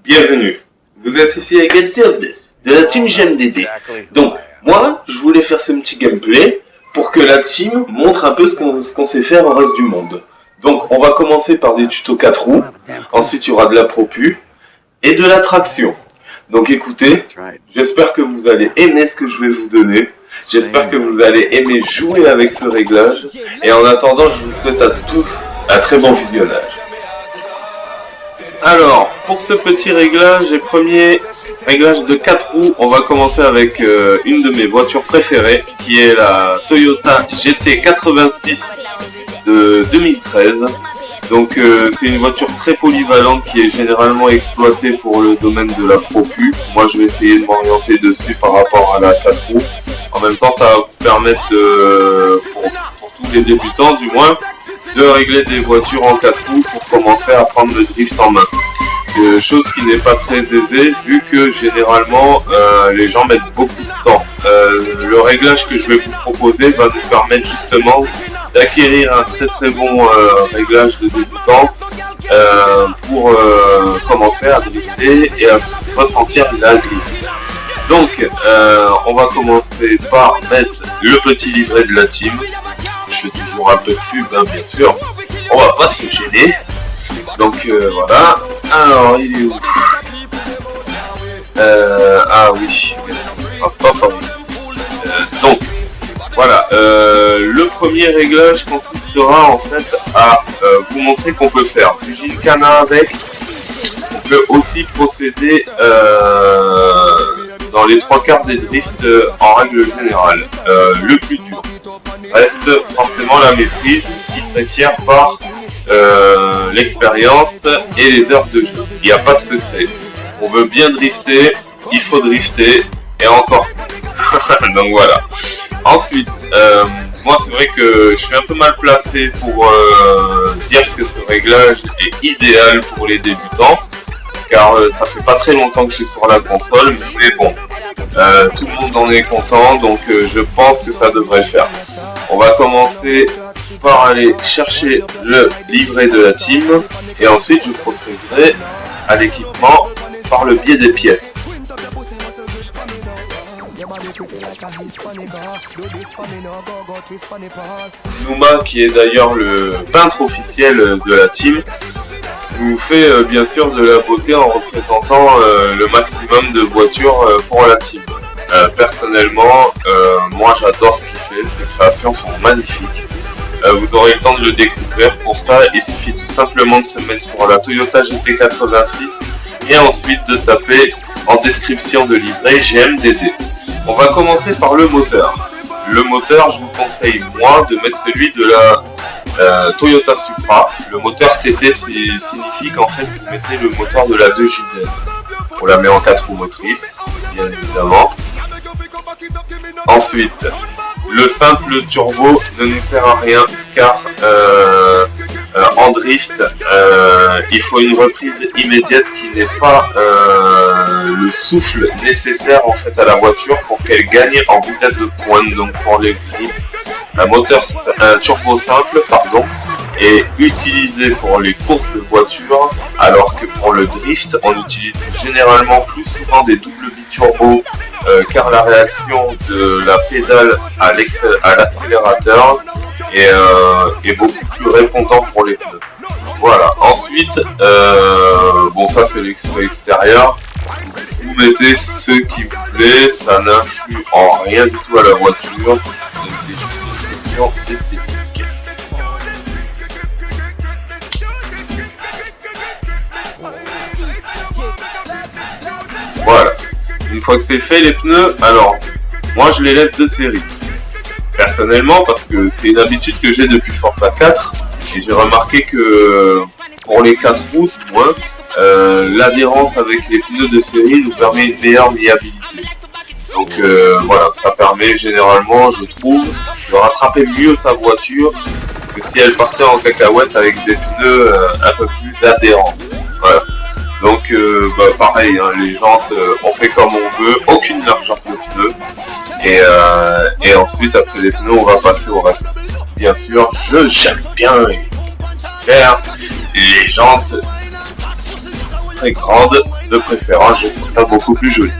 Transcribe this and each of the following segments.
Bienvenue, vous êtes ici avec Softness de la team GMDD. Donc, moi, je voulais faire ce petit gameplay pour que la team montre un peu ce qu'on sait faire au reste du monde. Donc, on va commencer par des tutos 4 roues, ensuite il y aura de la propu et de la traction. Donc écoutez, j'espère que vous allez aimer ce que je vais vous donner. J'espère que vous allez aimer jouer avec ce réglage. Et en attendant, je vous souhaite à tous un très bon visionnage. Alors, pour ce petit réglage, les premiers réglages de 4 roues, on va commencer avec une de mes voitures préférées, qui est la Toyota GT86 de 2013. Donc c'est une voiture très polyvalente qui est généralement exploitée pour le domaine de la propu. Moi je vais essayer de m'orienter dessus par rapport à la 4 roues. En même temps ça va vous permettre pour tous les débutants du moins, de régler des voitures en 4 roues pour commencer à prendre le drift en main. Chose qui n'est pas très aisée vu que généralement les gens mettent beaucoup de temps. Le réglage que je vais vous proposer va nous permettre justement d'acquérir un très bon réglage de débutant pour commencer à drifter et à ressentir la glisse. Donc on va commencer par mettre le petit livret de la team. Je fais toujours un peu de pub hein, bien sûr, on va pas se gêner. Donc voilà, alors il est où ah oui, donc voilà, le premier réglage consistera en fait à vous montrer qu'on peut faire du Gincana avec. On peut aussi procéder dans les 3/4 des drifts en règle générale. Le plus dur reste forcément la maîtrise qui s'acquiert par l'expérience et les heures de jeu. Il n'y a pas de secret. On veut bien drifter, il faut drifter et encore. Donc voilà. Ensuite, moi c'est vrai que je suis un peu mal placé pour dire que ce réglage est idéal pour les débutants, car ça fait pas très longtemps que je suis sur la console, mais bon, tout le monde en est content, donc je pense que ça devrait le faire. On va commencer par aller chercher le livret de la team, et ensuite je procéderai à l'équipement par le biais des pièces. Nouma, qui est d'ailleurs le peintre officiel de la team, nous fait bien sûr de la beauté en représentant le maximum de voitures pour la team. Personnellement, moi j'adore ce qu'il fait, ses créations sont magnifiques. Vous aurez le temps de le découvrir. Pour ça, il suffit tout simplement de se mettre sur la Toyota GT86 et ensuite de taper en description de livret GMDD. On va commencer par le moteur. Le moteur, je vous conseille moi de mettre celui de la Toyota Supra. Le moteur TT signifie qu'en fait vous mettez le moteur de la 2JZ. On la met en 4 roues motrices, bien évidemment. Ensuite, le simple turbo ne nous sert à rien car en drift, il faut une reprise immédiate qui n'est pas le souffle nécessaire en fait à la voiture pour qu'elle gagne en vitesse de pointe. Donc pour les grips, un turbo simple est utilisé pour les courses de voiture, alors que pour le drift, on utilise généralement plus souvent des doubles biturbos car la réaction de la pédale à l'accélérateur est beaucoup plus répondant pour les pneus. Voilà. Ensuite, bon ça c'est l'extrait extérieur. Vous mettez ce qui vous plaît, ça n'influe en rien du tout à la voiture, donc c'est juste une question d'esthétique. fois que c'est fait les pneus, alors moi je les laisse de série. Personnellement, parce que c'est une habitude que j'ai depuis Forza 4, et j'ai remarqué que pour les 4 roues, du moins, l'adhérence avec les pneus de série nous permet une meilleure maniabilité. Donc voilà, ça permet généralement, je trouve, de rattraper mieux sa voiture que si elle partait en cacahuète avec des pneus un peu plus adhérents. Voilà. Donc pareil, hein, les jantes, on fait comme on veut, aucune largeur de pneus. Et ensuite, après les pneus, on va passer au reste. Bien sûr, j'aime bien faire les jantes très grandes, de préférence, je trouve ça beaucoup plus joli.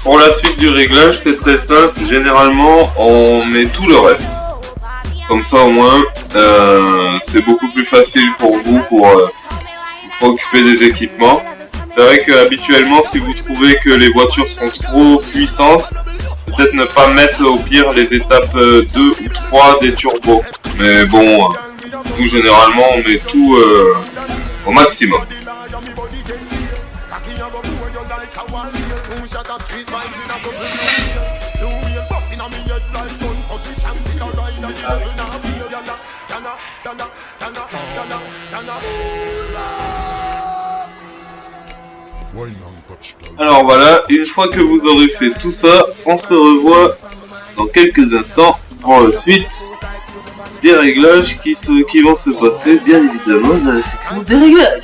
Pour la suite du réglage, c'est très simple. Généralement, on met tout le reste. Comme ça, au moins, c'est beaucoup plus facile pour vous pour occuper des équipements. C'est vrai que habituellement, si vous trouvez que les voitures sont trop puissantes, peut-être ne pas mettre au pire les étapes 2 ou 3 des turbos. Mais bon, nous généralement, on met tout au maximum. Alors voilà, une fois que vous aurez fait tout ça, on se revoit dans quelques instants pour la suite des réglages qui vont se passer bien évidemment dans la section des réglages.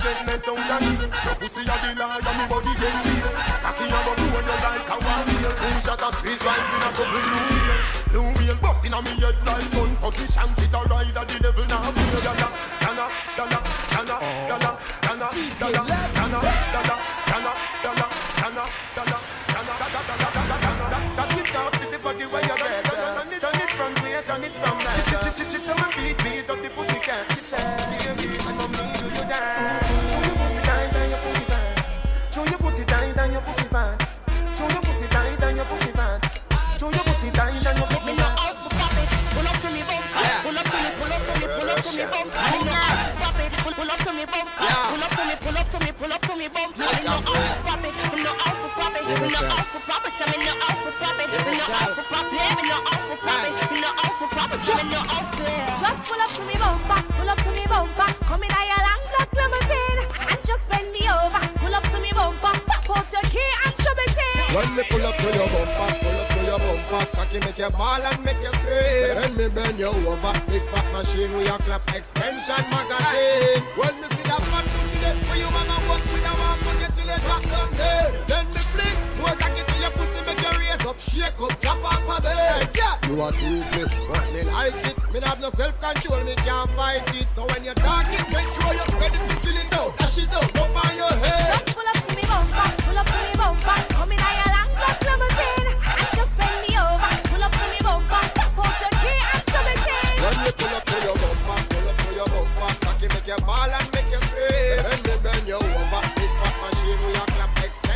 When me pull up to your bumper, cocky make you ball and make you scream. When me bend you over, big fat machine with your clap extension magazine. When me see that fat pussy there, for you mama walk with a walk, forget till it drop down dead. Then me flick, more cocky to your pussy, make you raise up, shake up, drop off a bed. Yeah, you are too me, but me like it. Me have no self-control, me can't fight it. So when you talk it, make sure you're ready to spill it out, dash it out, up on your head. Just pull up to me bumper, pull up to me bumper. Come in a long black limousine and just bend me over. Pull up to me bumper, tap out your key and show me thing. When you pull up to your bumper, cocky make you ball and make you scream. When me bend you over, big fat machine with your clap extension.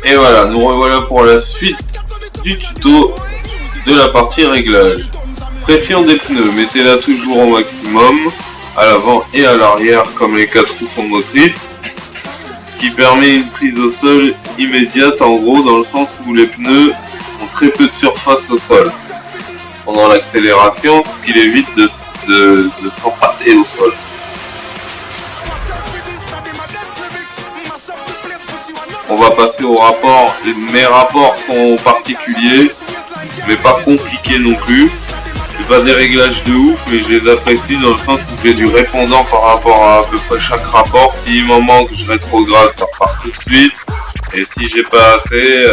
Et voilà, nous revoilà pour la suite du tuto de la partie réglage. Pression des pneus, mettez-la toujours au maximum, à l'avant et à l'arrière comme les 4 roues sont motrices, ce qui permet une prise au sol immédiate en gros dans le sens où les pneus ont très peu de surface au sol pendant l'accélération, ce qui évite de s'empâter au sol. On va passer au rapport. Mes rapports sont particuliers, mais pas compliqués non plus. Je pas des réglages de ouf, mais je les apprécie dans le sens où j'ai du répondant par rapport à peu près chaque rapport. S'il m'en manque, je rétrograde, ça repart tout de suite. Et si j'ai pas assez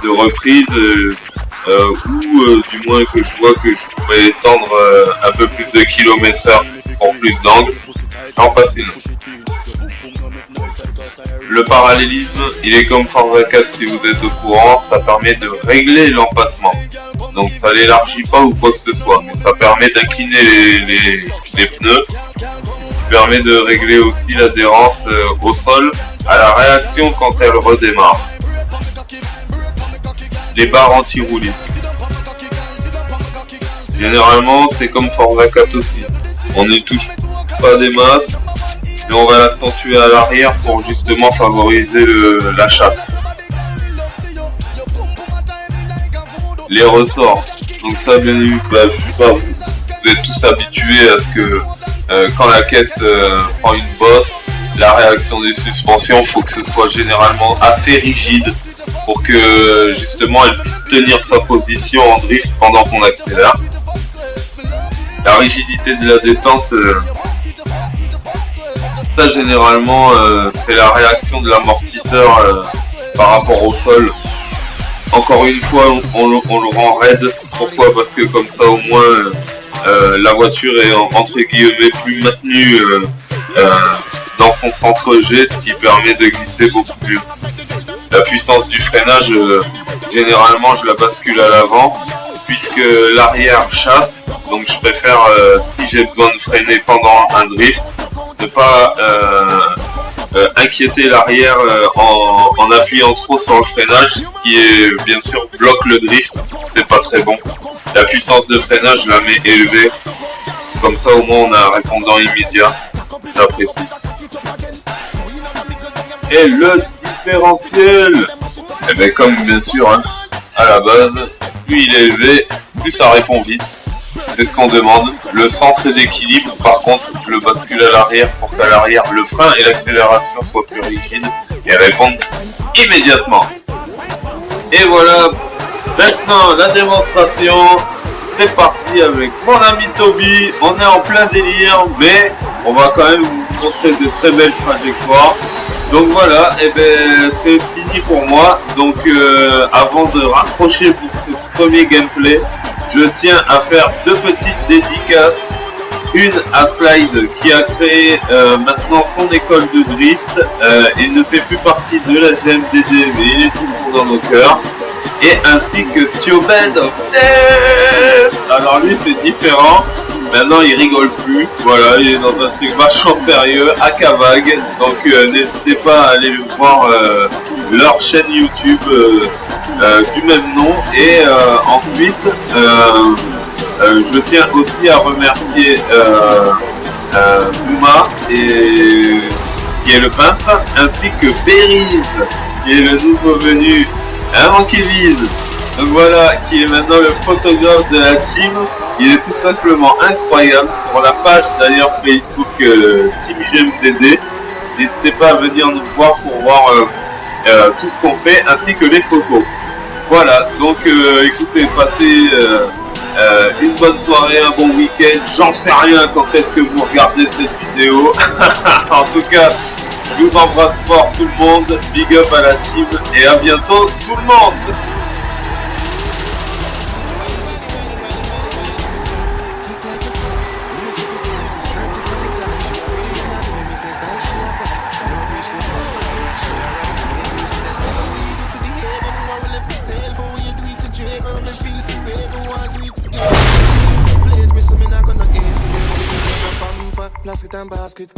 de reprise, ou du moins que je vois que je pourrais étendre un peu plus de km/h pour plus d'angle, j'en passe une. Le parallélisme, il est comme Forza 4 si vous êtes au courant, ça permet de régler l'empattement. Donc ça l'élargit pas ou quoi que ce soit, mais ça permet d'incliner les pneus, permet de régler aussi l'adhérence au sol à la réaction quand elle redémarre. Les barres anti-roulis. Généralement c'est comme Forza 4 aussi, on ne touche pas des masses, mais on va l'accentuer à l'arrière pour justement favoriser la chasse. Les ressorts, donc ça bien évidemment, je sais pas, vous êtes tous habitués à ce que quand la caisse prend une bosse, la réaction des suspensions, faut que ce soit généralement assez rigide pour que justement elle puisse tenir sa position en drift pendant qu'on accélère. La rigidité de la détente, ça généralement c'est la réaction de l'amortisseur par rapport au sol. Encore une fois, on le rend raide. Pourquoi? Parce que comme ça au moins la voiture est entre guillemets plus maintenue dans son centre G, ce qui permet de glisser beaucoup mieux. La puissance du freinage, généralement je la bascule à l'avant puisque l'arrière chasse, donc je préfère si j'ai besoin de freiner pendant un drift, ne pas inquiéter l'arrière en appuyant trop sur le freinage, ce qui est bien sûr bloque le drift, c'est pas très bon. La puissance de freinage, je la mets élevée, comme ça au moins on a un répondant immédiat, j'apprécie. Et le différentiel, et bien comme bien sûr hein, à la base, plus il est élevé, plus ça répond vite. C'est ce qu'on demande. Le centre d'équilibre, par contre, je le bascule à l'arrière pour qu'à l'arrière, le frein et l'accélération soient plus rigides et répondent immédiatement. Et voilà, maintenant la démonstration, c'est parti avec mon ami Toby. On est en plein délire, mais on va quand même vous montrer de très belles trajectoires. Donc voilà, et ben c'est fini pour moi. Donc avant de raccrocher pour ce premier gameplay, je tiens à faire deux petites dédicaces. Une à Slide qui a créé maintenant son école de drift. Il ne fait plus partie de la GMDD, mais il est toujours dans nos cœurs. Et ainsi que Thiobed of Death. Alors lui c'est différent. Maintenant il rigole plus. Voilà, il est dans un truc vachement sérieux, à Cavag. Donc n'hésitez pas à aller voir leur chaîne YouTube du même nom. Et ensuite je tiens aussi à remercier Bouma qui est le peintre, ainsi que Beriz qui est le nouveau venu avant Kevin. Donc voilà, qui est maintenant le photographe de la team. Il est tout simplement incroyable. Sur la page d'ailleurs Facebook Team GMDD, n'hésitez pas à venir nous voir pour voir tout ce qu'on fait, ainsi que les photos. Voilà, donc écoutez, passez une bonne soirée, un bon week-end. J'en sais rien quand est-ce que vous regardez cette vidéo. En tout cas, je vous embrasse fort tout le monde. Big up à la team et à bientôt tout le monde. Plastic and basket.